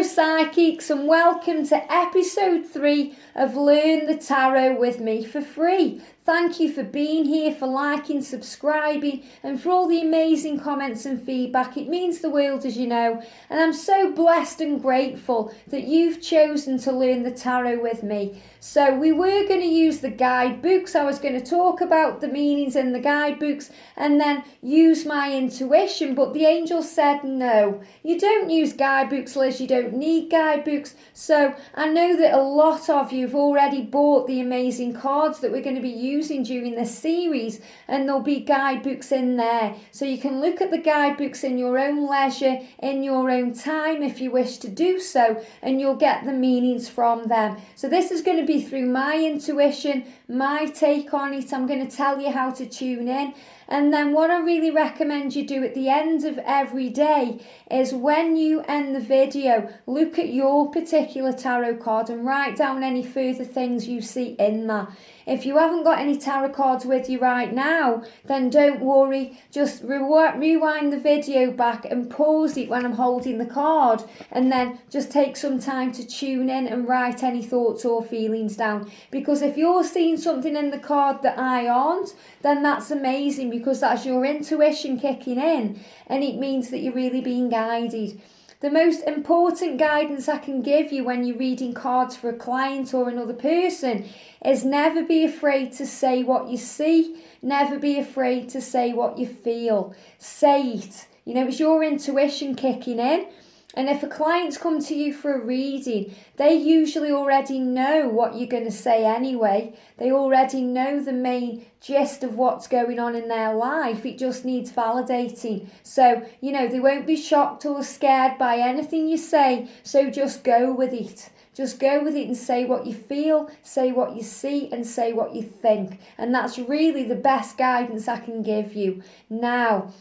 Psychics, and welcome to episode 3 of Learn the Tarot with me for free. Thank you for being here, for liking, subscribing, and for all the amazing comments and feedback. It means the world, as you know, and I'm so blessed and grateful that you've chosen to learn the tarot with me. So we were going to use the guidebooks. I was going to talk about the meanings in the guidebooks and then use my intuition, but the angel said no. You don't use guidebooks, Liz, you don't need guidebooks. So I know that a lot of you have already bought the amazing cards that we're going to be using during this series, and there'll be guidebooks in there. So you can look at the guidebooks in your own leisure, in your own time if you wish to do so, and you'll get the meanings from them. So this is going to be through my intuition, my take on it. I'm going to tell you how to tune in. And then what I really recommend you do at the end of every day is when you end the video, look at your particular tarot card and write down any further things you see in that. If you haven't got any tarot cards with you right now, then don't worry. Just rewind the video back and pause it when I'm holding the card, and then just take some time to tune in and write any thoughts or feelings down. Because if you're seeing something in the card that I aren't, then that's amazing, because that's your intuition kicking in, and it means that you're really being guided. The most important guidance I can give you when you're reading cards for a client or another person is never be afraid to say what you see. Never be afraid to say what you feel. Say it. You know, it's your intuition kicking in. And if a client's come to you for a reading, they usually already know what you're going to say anyway. They already know the main gist of what's going on in their life. It just needs validating. So, you know, they won't be shocked or scared by anything you say. So just go with it. Just go with it and say what you feel, say what you see, and say what you think. And that's really the best guidance I can give you. Now,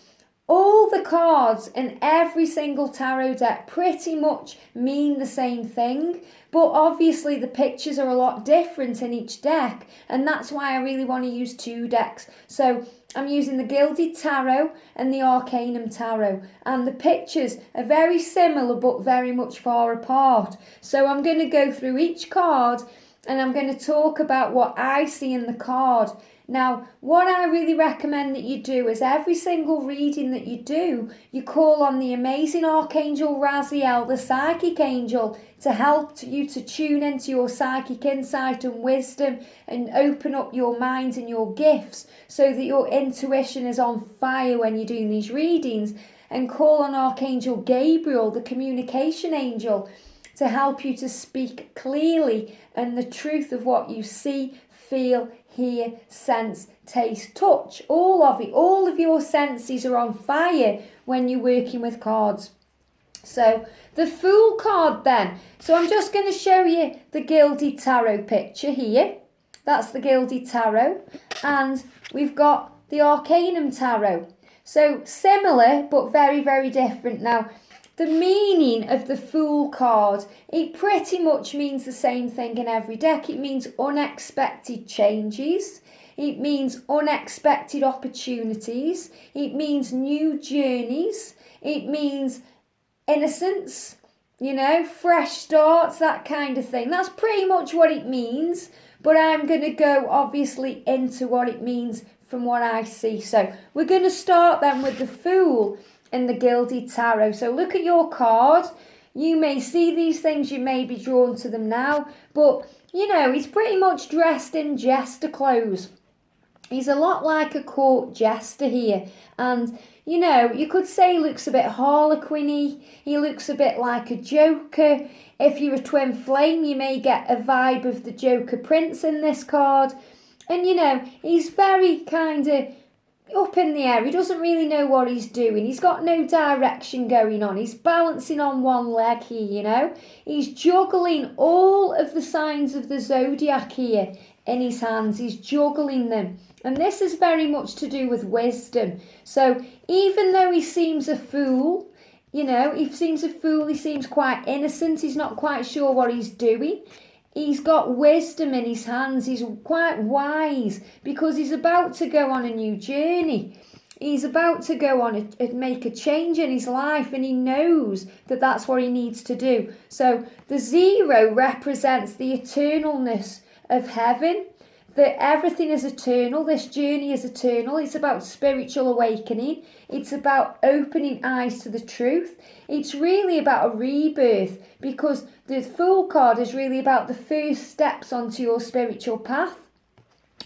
all the cards in every single tarot deck pretty much mean the same thing, but obviously the pictures are a lot different in each deck, and that's why I really want to use 2 decks. So I'm using the Gilded Tarot and the Arcanum Tarot, and the pictures are very similar but very much far apart. So I'm going to go through each card and I'm going to talk about what I see in the card. Now, what I really recommend that you do is every single reading that you do, you call on the amazing Archangel Raziel, the psychic angel, to help you to tune into your psychic insight and wisdom and open up your mind and your gifts so that your intuition is on fire when you're doing these readings. And call on Archangel Gabriel, the communication angel, to help you to speak clearly and the truth of what you see, feel, hear, sense, taste, touch, all of it. All of your senses are on fire when you're working with cards. So the Fool card then. So I'm just going to show you the Gilded Tarot picture here. That's the Gilded Tarot. And we've got the Arcanum Tarot. So similar but very, very different. Now, the meaning of the Fool card, it pretty much means the same thing in every deck. It means unexpected changes. It means unexpected opportunities. It means new journeys. It means innocence, you know, fresh starts, that kind of thing. That's pretty much what it means. But I'm going to go obviously into what it means from what I see. So we're going to start then with the Fool in the Gilded Tarot. So look at your card. You may see these things, you may be drawn to them now, but you know, he's pretty much dressed in jester clothes. He's a lot like a court jester here, and you know, you could say he looks a bit harlequin-y. He looks a bit like a Joker. If you're a twin flame, you may get a vibe of the Joker Prince in this card. And you know, he's very kind of up in the air. He doesn't really know what he's doing. He's got no direction going on. He's balancing on one leg here, you know. He's juggling all of the signs of the zodiac here in his hands. He's juggling them. And this is very much to do with wisdom. So even though he seems a fool, you know, he seems a fool, he seems quite innocent, he's not quite sure what he's doing. He's got wisdom in his hands. He's quite wise because he's about to go on a new journey. he's about to go on and make a change in his life, and he knows that that's what he needs to do. So the 0 represents the eternalness of heaven, that everything is eternal, this journey is eternal. It's about spiritual awakening. It's about opening eyes to the truth. It's really about a rebirth, because the Fool card is really about the first steps onto your spiritual path.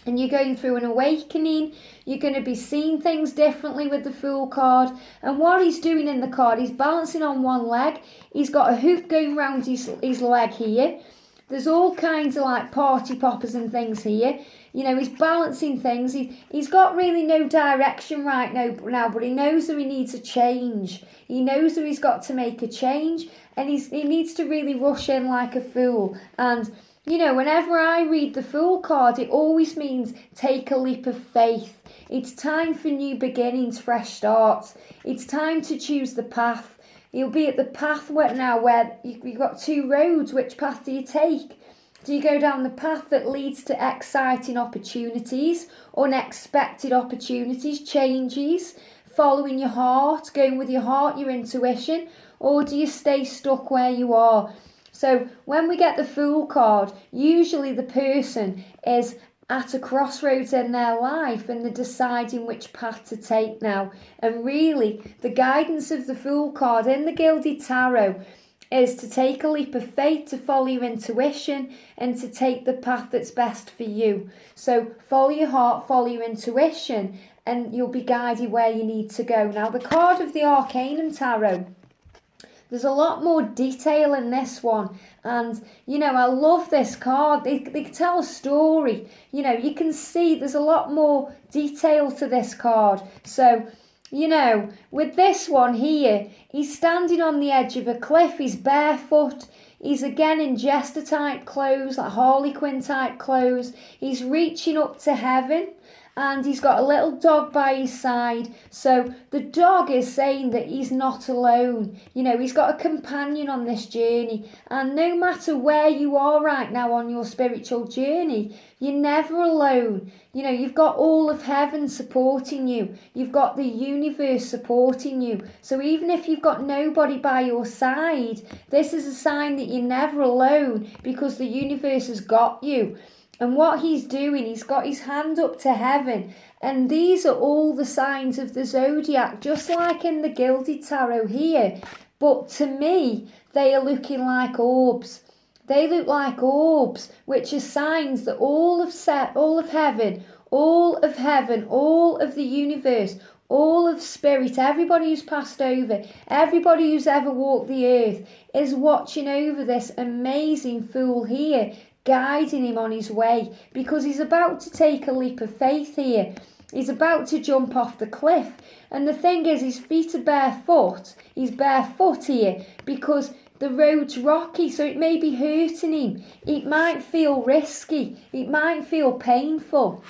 And you're going through an awakening. You're going to be seeing things differently with the Fool card. And what he's doing in the card, he's balancing on one leg. He's got a hoop going round his leg here. There's all kinds of like party poppers and things here. You know, he's balancing things. He's got really no direction right now, but he knows that he needs a change. He knows that he's got to make a change, and he needs to really rush in like a fool. And, you know, whenever I read the Fool card, it always means take a leap of faith. It's time for new beginnings, fresh starts. It's time to choose the path. You'll be at the path now where you've got 2 roads. Which path do you take? Do you go down the path that leads to exciting opportunities, unexpected opportunities, changes, following your heart, going with your heart, your intuition, or do you stay stuck where you are? So when we get the Fool card, usually the person is at a crossroads in their life and they're deciding which path to take now. And really, the guidance of the Fool card in the Gilded Tarot is to take a leap of faith, to follow your intuition, and to take the path that's best for you. So follow your heart, follow your intuition, and you'll be guided where you need to go. Now, the card of the Arcanum Tarot, there's a lot more detail in this one. And, you know, I love this card. They tell a story. You know, you can see there's a lot more detail to this card. So, you know, with this one here, he's standing on the edge of a cliff. He's barefoot. He's again in jester type clothes, like Harley Quinn type clothes. He's reaching up to heaven. And he's got a little dog by his side. So the dog is saying that he's not alone. You know, he's got a companion on this journey. And no matter where you are right now on your spiritual journey, you're never alone. You know, you've got all of heaven supporting you. You've got the universe supporting you. So even if you've got nobody by your side, this is a sign that you're never alone, because the universe has got you. And what he's doing, he's got his hand up to heaven. And these are all the signs of the zodiac, just like in the Gilded Tarot here. But to me, they are looking like orbs. They look like orbs, which are signs that all of heaven, all of the universe, all of spirit, everybody who's passed over, everybody who's ever walked the earth is watching over this amazing Fool here, guiding him on his way, because he's about to take a leap of faith here. He's about to jump off the cliff. And the thing is, his feet are barefoot. He's barefoot here because the road's rocky, so it may be hurting him. It might feel risky. It might feel painful.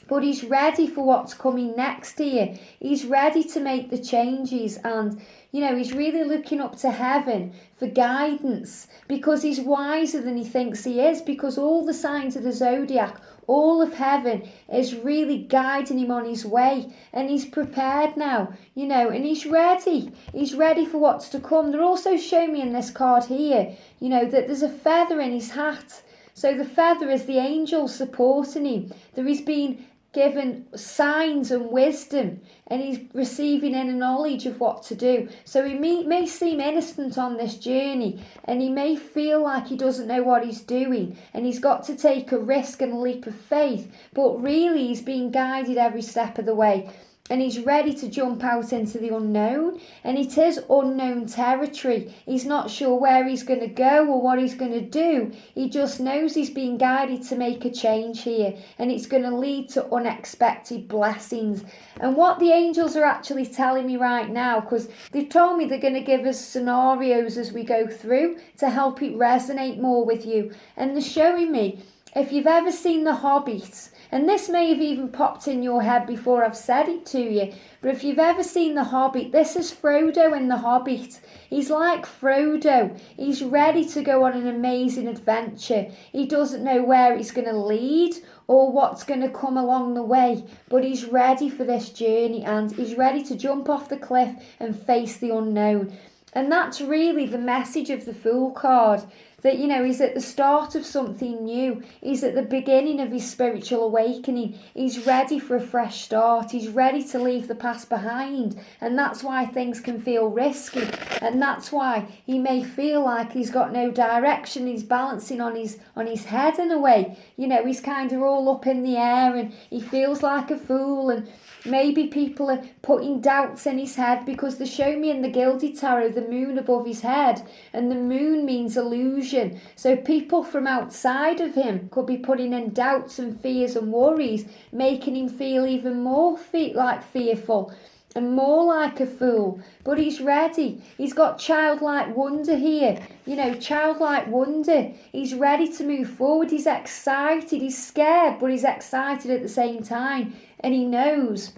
But he's ready for what's coming next here. He's ready to make the changes, and, you know, he's really looking up to heaven for guidance, because he's wiser than he thinks he is, because all the signs of the zodiac, all of heaven is really guiding him on his way, and he's prepared now, you know, and he's ready. He's ready for what's to come. They're also showing me in this card here, you know, that there's a feather in his hat. So the feather is the angel supporting him. There is being given signs and wisdom, and he's receiving inner knowledge of what to do. So he may seem innocent on this journey, and he may feel like he doesn't know what he's doing, and he's got to take a risk and a leap of faith, but really he's being guided every step of the way. And he's ready to jump out into the unknown, and it is unknown territory. He's not sure where he's going to go or what he's going to do. He just knows he's being guided to make a change here, and it's going to lead to unexpected blessings. And what the angels are actually telling me right now, because they've told me they're going to give us scenarios as we go through to help it resonate more with you, and they're showing me if you've ever seen The Hobbit, and this may have even popped in your head before I've said it to you, but if you've ever seen The Hobbit, this is Frodo in The Hobbit. He's like Frodo. He's ready to go on an amazing adventure. He doesn't know where it's going to lead or what's going to come along the way, but he's ready for this journey, and he's ready to jump off the cliff and face the unknown. And that's really the message of the Fool card. That, you know, he's at the start of something new. He's at the beginning of his spiritual awakening. He's ready for a fresh start. He's ready to leave the past behind. And that's why things can feel risky. And that's why he may feel like he's got no direction. He's balancing on his head in a way. You know, he's kind of all up in the air and he feels like a fool. And maybe people are putting doubts in his head because they show me in the Gilded Tarot the moon above his head. And the moon means illusion. So people from outside of him could be putting in doubts and fears and worries, making him feel even more fearful and more like a fool. But he's ready. He's got childlike wonder here. You know, childlike wonder. He's ready to move forward. He's excited. He's scared, but he's excited at the same time. And he knows,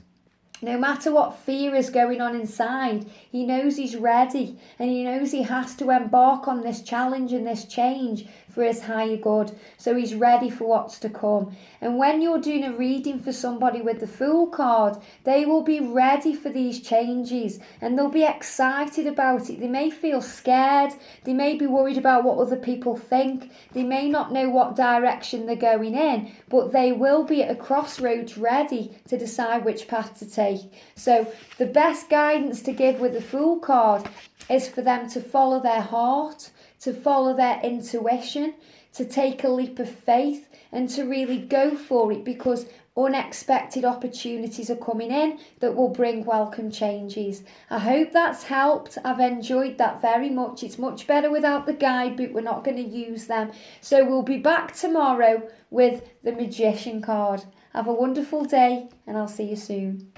no matter what fear is going on inside, he knows he's ready, and he knows he has to embark on this challenge and this change for his higher good. So he's ready for what's to come. And when you're doing a reading for somebody with the Fool card, they will be ready for these changes and they'll be excited about it. They may feel scared. They may be worried about what other people think. They may not know what direction they're going in, but they will be at a crossroads ready to decide which path to take. So the best guidance to give with the Fool card is for them to follow their heart, to follow their intuition, to take a leap of faith and to really go for it, because unexpected opportunities are coming in that will bring welcome changes. I hope that's helped. I've enjoyed that very much. It's much better without the guidebook. We're not going to use them. So we'll be back tomorrow with the Magician card. Have a wonderful day and I'll see you soon.